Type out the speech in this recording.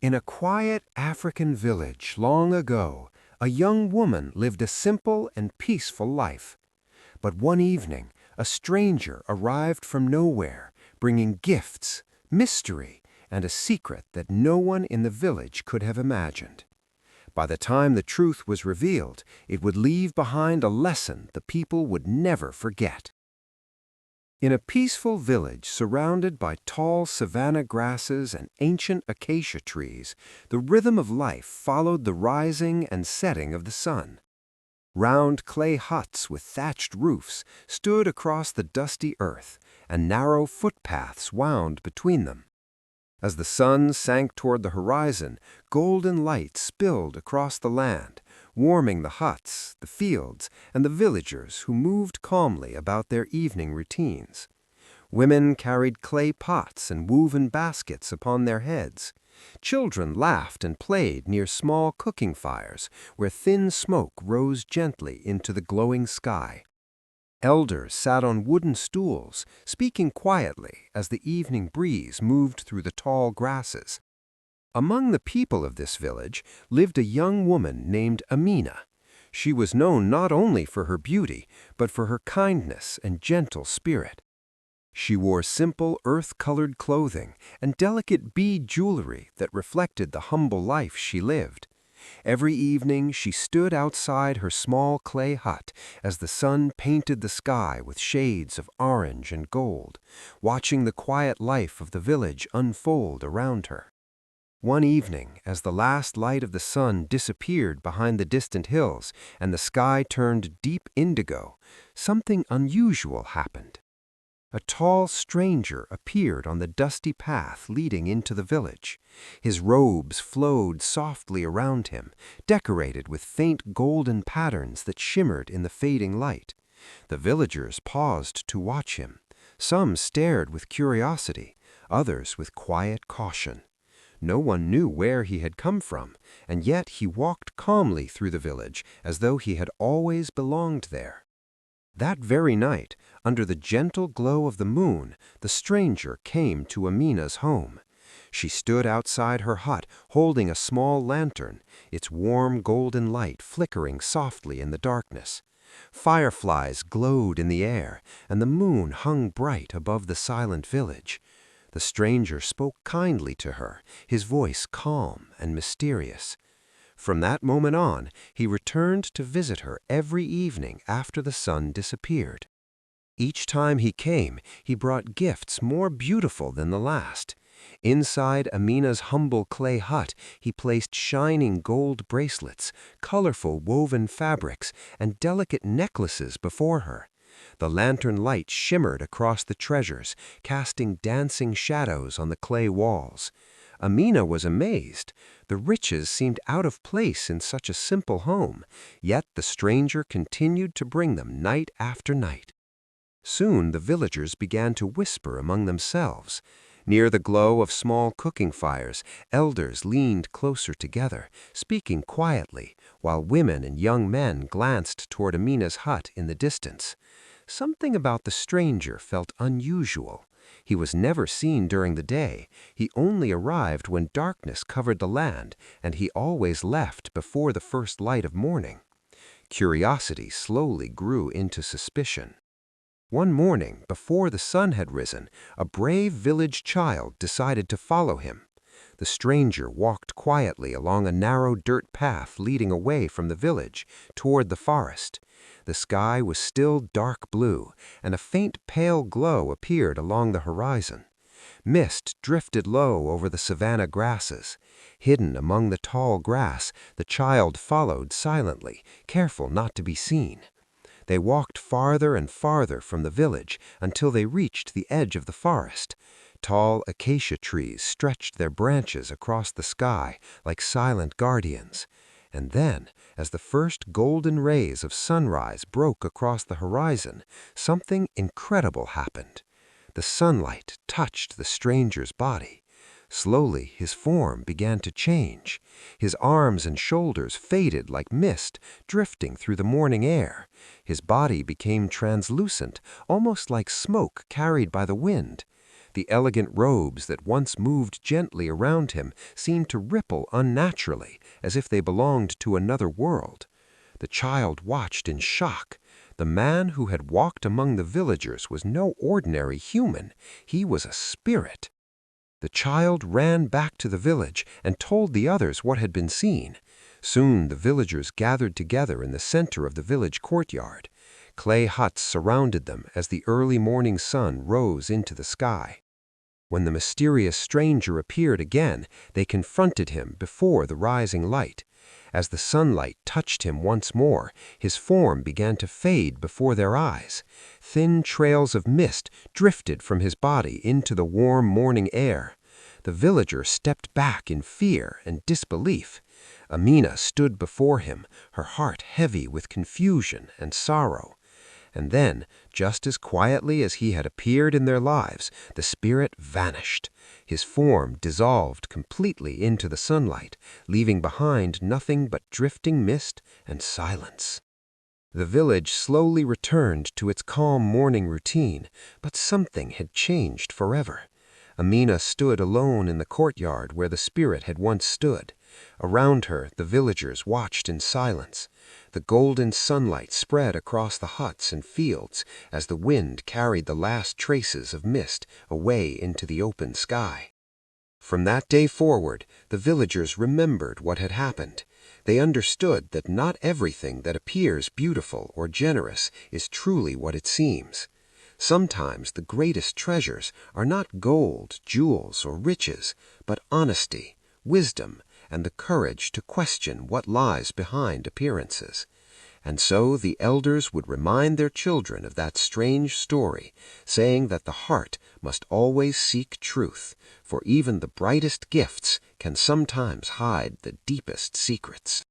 In a quiet African village long ago, a young woman lived a simple and peaceful life. But one evening, a stranger arrived from nowhere, bringing gifts, mystery, and a secret that no one in the village could have imagined. By the time the truth was revealed, it would leave behind a lesson the people would never forget. In a peaceful village surrounded by tall savanna grasses and ancient acacia trees, the rhythm of life followed the rising and setting of the sun. Round clay huts with thatched roofs stood across the dusty earth, and narrow footpaths wound between them. As the sun sank toward the horizon, golden light spilled across the land, warming the huts, the fields, and the villagers who moved calmly about their evening routines. Women carried clay pots and woven baskets upon their heads. Children laughed and played near small cooking fires where thin smoke rose gently into the glowing sky. Elders sat on wooden stools, speaking quietly as the evening breeze moved through the tall grasses. Among the people of this village lived a young woman named Amina. She was known not only for her beauty, but for her kindness and gentle spirit. She wore simple earth-colored clothing and delicate bead jewelry that reflected the humble life she lived. Every evening she stood outside her small clay hut as the sun painted the sky with shades of orange and gold, watching the quiet life of the village unfold around her. One evening, as the last light of the sun disappeared behind the distant hills and the sky turned deep indigo, something unusual happened. A tall stranger appeared on the dusty path leading into the village. His robes flowed softly around him, decorated with faint golden patterns that shimmered in the fading light. The villagers paused to watch him. Some stared with curiosity, others with quiet caution. No one knew where he had come from, and yet he walked calmly through the village as though he had always belonged there. That very night, under the gentle glow of the moon, the stranger came to Amina's home. She stood outside her hut, holding a small lantern, its warm golden light flickering softly in the darkness. Fireflies glowed in the air, and the moon hung bright above the silent village. The stranger spoke kindly to her, his voice calm and mysterious. From that moment on, he returned to visit her every evening after the sun disappeared. Each time he came, he brought gifts more beautiful than the last. Inside Amina's humble clay hut, he placed shining gold bracelets, colorful woven fabrics, and delicate necklaces before her. The lantern light shimmered across the treasures, casting dancing shadows on the clay walls. Amina was amazed. The riches seemed out of place in such a simple home, yet the stranger continued to bring them night after night. Soon the villagers began to whisper among themselves. Near the glow of small cooking fires, elders leaned closer together, speaking quietly, while women and young men glanced toward Amina's hut in the distance. Something about the stranger felt unusual. He was never seen during the day. He only arrived when darkness covered the land, and he always left before the first light of morning. Curiosity slowly grew into suspicion. One morning, before the sun had risen, a brave village child decided to follow him. The stranger walked quietly along a narrow dirt path leading away from the village, toward the forest. The sky was still dark blue, and a faint pale glow appeared along the horizon. Mist drifted low over the savanna grasses. Hidden among the tall grass, the child followed silently, careful not to be seen. They walked farther and farther from the village until they reached the edge of the forest. Tall acacia trees stretched their branches across the sky like silent guardians. And then, as the first golden rays of sunrise broke across the horizon, something incredible happened. The sunlight touched the stranger's body. Slowly, his form began to change. His arms and shoulders faded like mist, drifting through the morning air. His body became translucent, almost like smoke carried by the wind. The elegant robes that once moved gently around him seemed to ripple unnaturally, as if they belonged to another world. The child watched in shock. The man who had walked among the villagers was no ordinary human. He was a spirit. The child ran back to the village and told the others what had been seen. Soon the villagers gathered together in the center of the village courtyard. Clay huts surrounded them as the early morning sun rose into the sky. When the mysterious stranger appeared again, they confronted him before the rising light. As the sunlight touched him once more, his form began to fade before their eyes. Thin trails of mist drifted from his body into the warm morning air. The villager stepped back in fear and disbelief. Amina stood before him, her heart heavy with confusion and sorrow. And then, just as quietly as he had appeared in their lives, the spirit vanished. His form dissolved completely into the sunlight, leaving behind nothing but drifting mist and silence. The village slowly returned to its calm morning routine, but something had changed forever. Amina stood alone in the courtyard where the spirit had once stood. Around her, the villagers watched in silence. The golden sunlight spread across the huts and fields as the wind carried the last traces of mist away into the open sky. From that day forward, the villagers remembered what had happened. They understood that not everything that appears beautiful or generous is truly what it seems. Sometimes the greatest treasures are not gold, jewels, or riches, but honesty, wisdom, and the courage to question what lies behind appearances. And so the elders would remind their children of that strange story, saying that the heart must always seek truth, for even the brightest gifts can sometimes hide the deepest secrets.